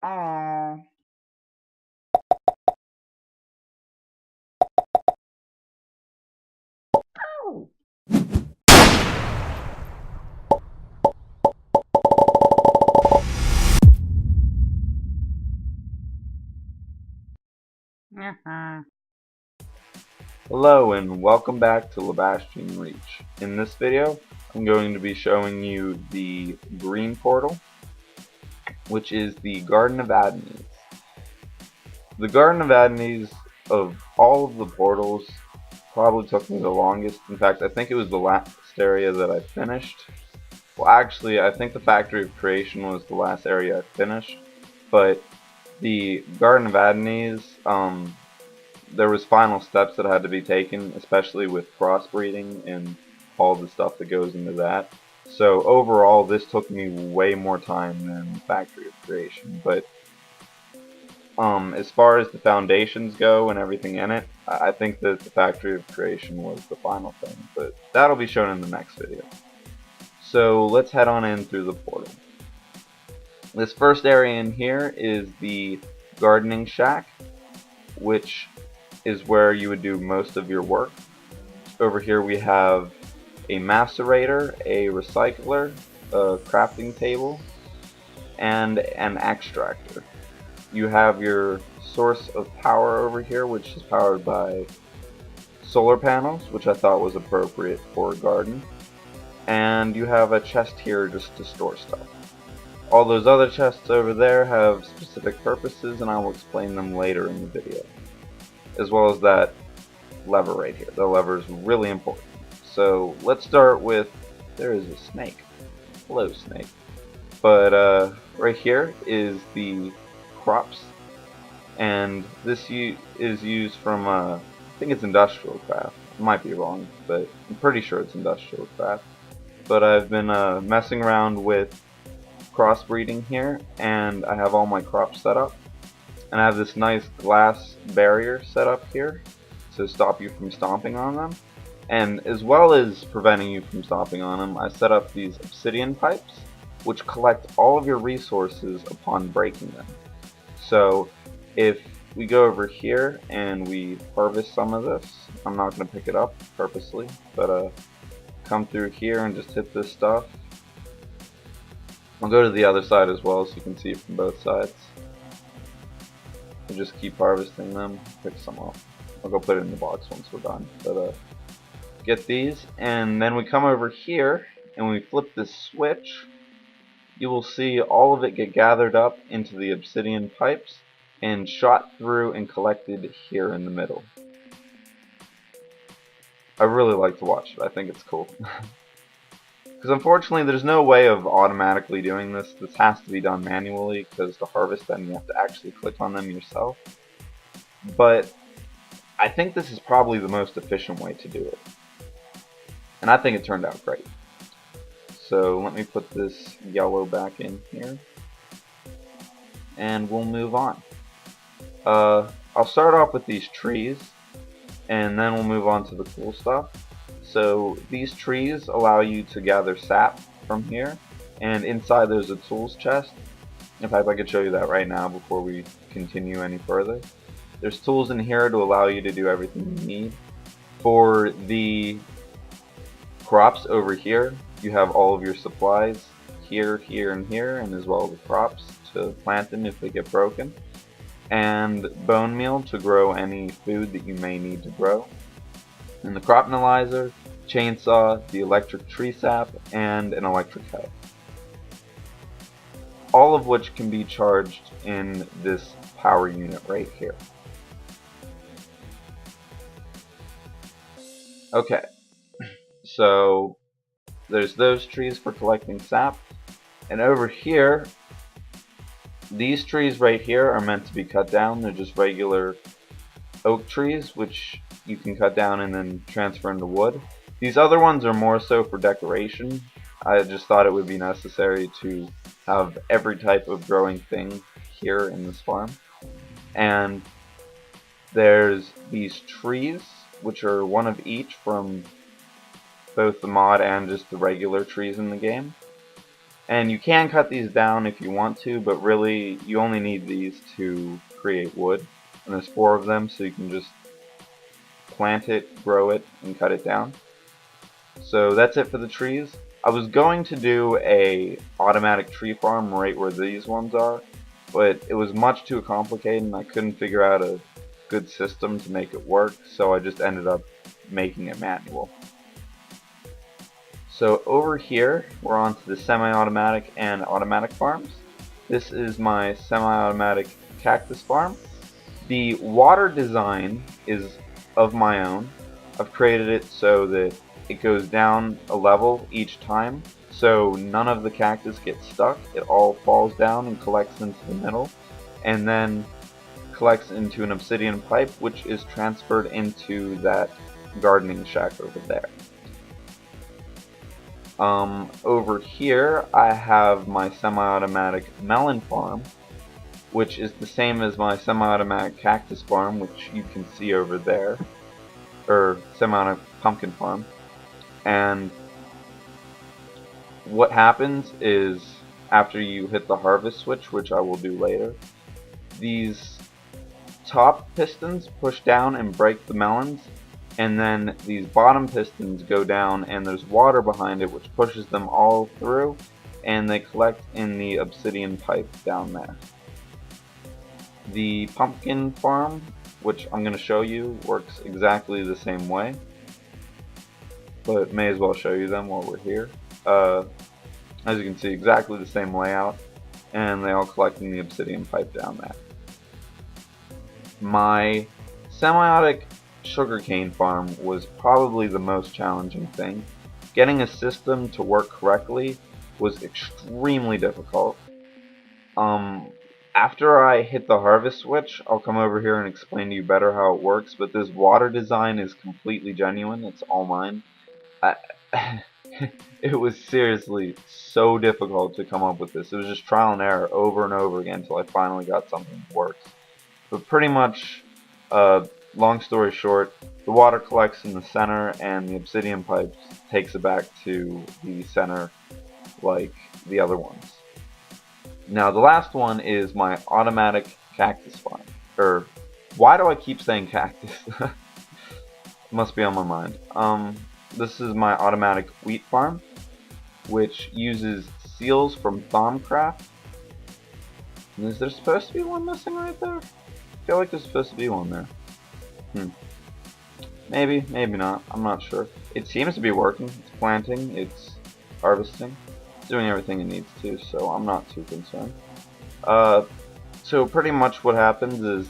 Aww. Ow. Uh-huh. Hello and welcome back to Labastion Reech. In this video, I'm going to be showing you the green portal, which is the Garden of Adonis. The Garden of Adonis, of all of the portals, probably took me the longest. In fact, I think it was the last area that I finished. Well, actually, I think the Factory of Creation was the last area I finished, but the Garden of Adonis, there was final steps that had to be taken, especially with crossbreeding and all the stuff that goes into that. So overall, this took me way more time than Factory of Creation. But as far as the foundations go and everything in it, I think that the Factory of Creation was the final thing. But that'll be shown in the next video. So let's head on in through the portal. This first area in here is the gardening shack, which is where you would do most of your work. Over here we have a macerator, a recycler, a crafting table, and an extractor. You have your source of power over here, which is powered by solar panels, which I thought was appropriate for a garden. And you have a chest here just to store stuff. All those other chests over there have specific purposes, and I will explain them later in the video. As well as that lever right here. The lever is really important. So let's start with, there is a snake. Hello, snake. But right here is the crops, and this is used from, I think it's industrial craft. I might be wrong, but I'm pretty sure it's industrial craft. But I've been messing around with crossbreeding here, and I have all my crops set up. And I have this nice glass barrier set up here to stop you from stomping on them. And as well as preventing you from stomping on them, I set up these obsidian pipes, which collect all of your resources upon breaking them. So if we go over here and we harvest some of this, I'm not going to pick it up purposely, but come through here and just hit this stuff. I'll go to the other side as well so you can see it from both sides. We'll just keep harvesting them, pick some up. I'll go put it in the box once we're done. But get these, and then we come over here and we flip this switch. You will see all of it get gathered up into the obsidian pipes and shot through and collected here in the middle. I really like to watch it. I think it's cool. Because unfortunately there's no way of automatically doing this. This has to be done manually, because to harvest them you have to actually click on them yourself. But I think this is probably the most efficient way to do it. And I think it turned out great. So let me put this yellow back in here. And we'll move on. I'll start off with these trees, and then we'll move on to the cool stuff. So these trees allow you to gather sap from here, and inside there's a tools chest. In fact, I could show you that right now before we continue any further. There's tools in here to allow you to do everything you need. For the crops over here, you have all of your supplies here, here, and here, and as well as the crops to plant them if they get broken. And bone meal to grow any food that you may need to grow. And the crop analyzer, chainsaw, the electric tree sap, and an electric hoe. All of which can be charged in this power unit right here. Okay, so there's those trees for collecting sap, and over here, these trees right here are meant to be cut down. They're just regular oak trees, which you can cut down and then transfer into wood. These other ones are more so for decoration. I just thought it would be necessary to have every type of growing thing here in this farm. And there's these trees, which are one of each from both the mod and just the regular trees in the game. And you can cut these down if you want to, but really you only need these to create wood. And there's 4 of them, so you can just plant it, grow it, and cut it down. So that's it for the trees. I was going to do a automatic tree farm right where these ones are, but it was much too complicated and I couldn't figure out a good system to make it work, so I just ended up making it manual. So over here, we're on to the semi-automatic and automatic farms. This is my semi-automatic cactus farm. The water design is of my own. I've created it so that it goes down a level each time, so none of the cactus gets stuck. It all falls down and collects into the middle, and then collects into an obsidian pipe, which is transferred into that gardening shack over there. Over here, I have my semi-automatic melon farm, which is the same as my semi-automatic cactus farm, which you can see over there, or semi-automatic pumpkin farm. And what happens is, after you hit the harvest switch, which I will do later, these top pistons push down and break the melons, and then these bottom pistons go down and there's water behind it which pushes them all through, and they collect in the obsidian pipe down there. The pumpkin farm, which I'm going to show you, works exactly the same way, but may as well show you them while we're here. As you can see, exactly the same layout, and they all collect in the obsidian pipe down there. My semiotic sugarcane farm was probably the most challenging thing. Getting a system to work correctly was extremely difficult. After I hit the harvest switch, I'll come over here and explain to you better how it works, but this water design is completely genuine. It's all mine. It was seriously so difficult to come up with this. It was just trial and error over and over again until I finally got something that works. But pretty much, long story short, the water collects in the center and the obsidian pipe takes it back to the center like the other ones. Now the last one is my automatic cactus farm. Or, why do I keep saying cactus? Must be on my mind. This is my automatic wheat farm, which uses seals from Thaumcraft. And is there supposed to be one missing right there? I feel like there's supposed to be one there. Maybe, maybe not. I'm not sure. It seems to be working. It's planting, it's harvesting, it's doing everything it needs to, so I'm not too concerned. So pretty much what happens is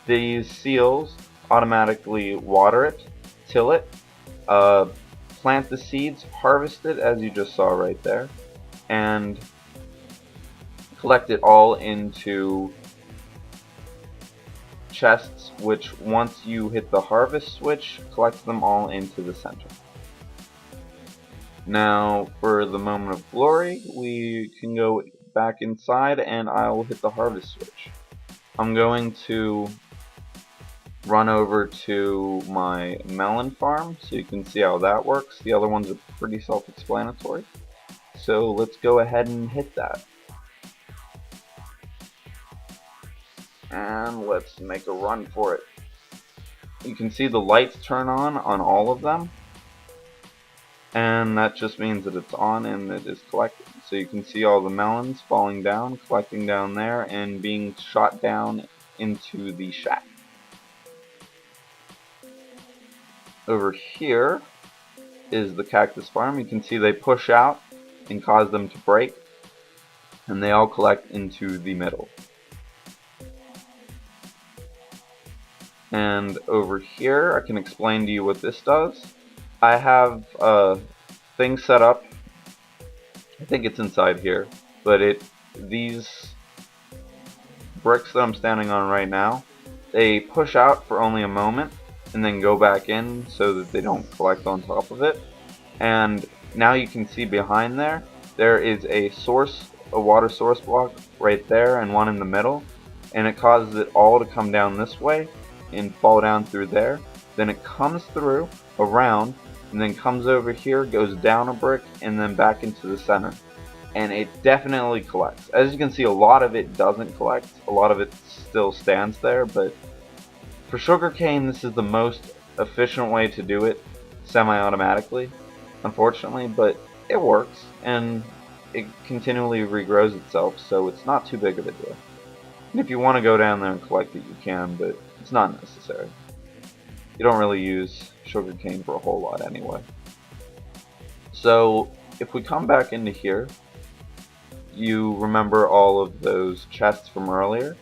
these seals automatically water it, till it, plant the seeds, harvest it as you just saw right there, and collect it all into chests, which once you hit the harvest switch, collects them all into the center. Now for the moment of glory, we can go back inside and I'll hit the harvest switch. I'm going to run over to my melon farm so you can see how that works. The other ones are pretty self-explanatory. So let's go ahead and hit that. And let's make a run for it. You can see the lights turn on all of them, and that just means that it's on and it is collecting. So you can see all the melons falling down, collecting down there, and being shot down into the shack. Over here is the cactus farm. You can see they push out and cause them to break, and they all collect into the middle. And over here, I can explain to you what this does. I have things set up. I think it's inside here, but these bricks that I'm standing on right now, they push out for only a moment and then go back in so that they don't collect on top of it. And now you can see behind there is a water source block right there and one in the middle, and it causes it all to come down this way and fall down through there. Then it comes through, around, and then comes over here, goes down a brick, and then back into the center. and it definitely collects. As you can see, a lot of it doesn't collect, a lot of it still stands there, but for sugarcane, this is the most efficient way to do it semi-automatically, unfortunately, but it works, and it continually regrows itself, so it's not too big of a deal. And if you want to go down there and collect it, you can, but it's not necessary. You don't really use sugarcane for a whole lot anyway. So if we come back into here, you remember all of those chests from earlier.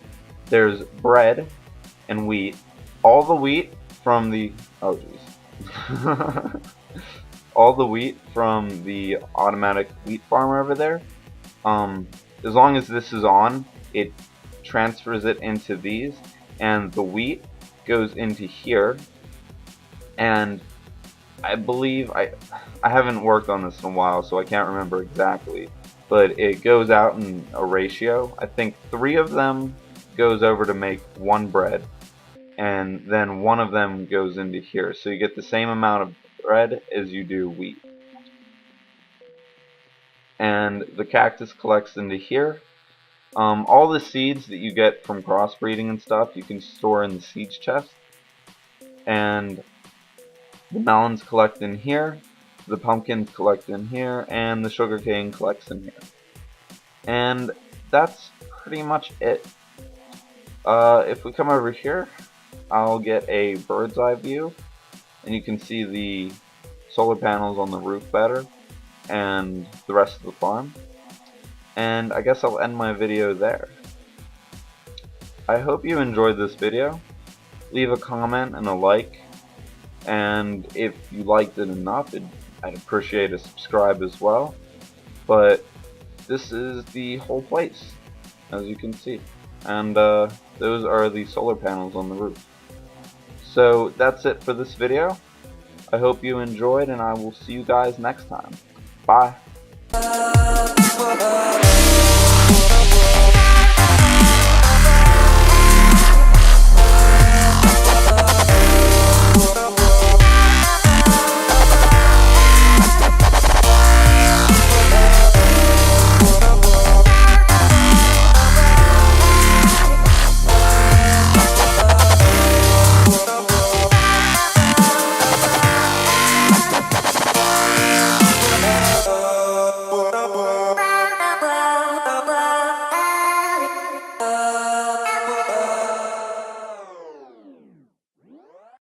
There's bread and wheat. All the wheat from the... oh jeez. All the wheat from the automatic wheat farmer over there. As long as this is on, it transfers it into these, and the wheat goes into here. And I believe I haven't worked on this in a while, so I can't remember exactly, but it goes out in a ratio. I think 3 of them goes over to make 1 bread, and then 1 of them goes into here. So you get the same amount of bread as you do wheat. And the cactus collects into here. All the seeds that you get from crossbreeding and stuff, you can store in the seeds chest. And the melons collect in here, the pumpkins collect in here, and the sugarcane collects in here. And that's pretty much it. If we come over here, I'll get a bird's eye view, and you can see the solar panels on the roof better, and the rest of the farm. And I guess I'll end my video there. I hope you enjoyed this video. Leave a comment and a like, and if you liked it enough, I'd appreciate a subscribe as well. But this is the whole place, as you can see, and those are the solar panels on the roof. So that's it for this video. I hope you enjoyed, and I will see you guys next time. Bye.